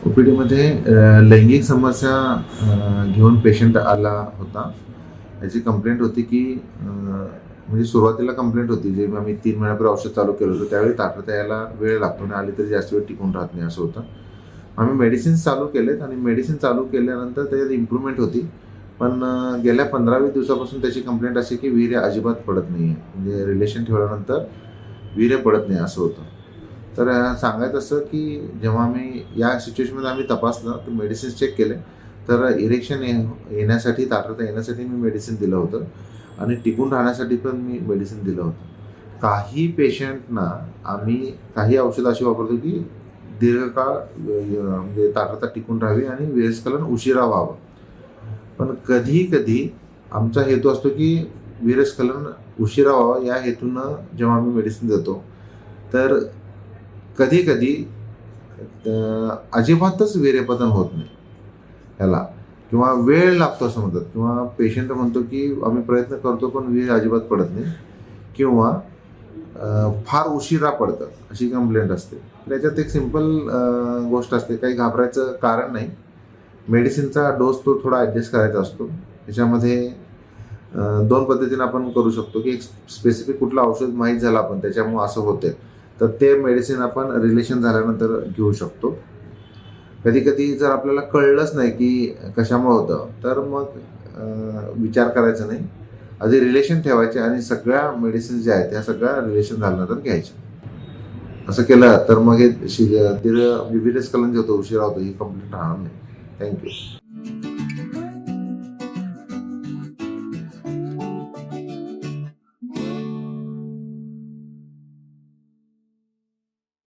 OPDमध्ये लैंगिक समस्या घेऊन पेशंट आला होता. याची कंप्लेंट होती की म्हणजे सुरुवातीला कंप्लेंट होती, जे आम्ही 3 महिन्यापूर्वी औषध चालू केलं होतं, त्यावेळी तात्पुरता यायला वेळ लागतो आणि आली तरी जास्त वेळ टिकून राहत नाही, असं होतं. आम्ही मेडिसिन्स चालू केलेत आणि मेडिसिन चालू केल्यानंतर त्याच्यात इम्प्रूव्हमेंट होती. पण गेल्या 15-20 दिवसापासून त्याची कंप्लेंट अशी की वीर्य अजिबात पडत नाही आहे. म्हणजे रिलेशन ठेवल्यानंतर वीर्य पडत नाही, असं होतं. तर सांगायचं असं की जेव्हा आम्ही या सिच्युएशनमध्ये आम्ही तपासलं, तर मेडिसिन्स चेक केले, तर इरेक्शन येण्यासाठी, तात्पुरता येण्यासाठी मी मेडिसिन दिलं होतं आणि टिकून राहण्यासाठी पण मी मेडिसिन दिलं होतं. काही पेशंटना आम्ही काही औषधं अशी वापरतो की दीर्घकाळ म्हणजे तात्पुरता टिकून राहावी आणि वीर्यस्खलन उशिरा व्हावं. पण कधी-कधी आमचा हेतू असतो की वीर्यस्खलन उशिरा व्हावं, या हेतूनं जेव्हा आम्ही मेडिसिन देतो, तर कधी-कधी अजिबातच वीर्यपतन होत नाही ह्याला, किंवा वेळ लागतो असं म्हणतात, किंवा पेशंट म्हणतो की आम्ही प्रयत्न करतो पण वीर्य अजिबात पडत नाही, किंवा फार उशिरा पडतं, अशी कंप्लेंट असते. तर याच्यात एक सिंपल गोष्ट असते, काही घाबरायचं कारण नाही. मेडिसिनचा डोस तो थोडा ॲडजस्ट करायचा असतो. त्याच्यामध्ये 2 पद्धतीने आपण करू शकतो, की एक स्पेसिफिक कुठलं औषध माहीत झालं आपण त्याच्यामुळं असं होतंय, तर ते मेडिसिन आपण रिलेशन झाल्यानंतर घेऊ शकतो. कधी-कधी जर आपल्याला कळलंच नाही की कशामुळे होतं, तर मग विचार करायचा नाही. आधी रिलेशन ठेवायचे आणि सगळ्या मेडिसिन्स ज्या आहेत, त्या सगळ्या रिलेशन झाल्यानंतर घ्यायच्या. असं केलं तर मग हे वीर्यस्खलन जे होतं, उशिरा होतं, ही कंप्लेंट राहणार नाही. Thank you.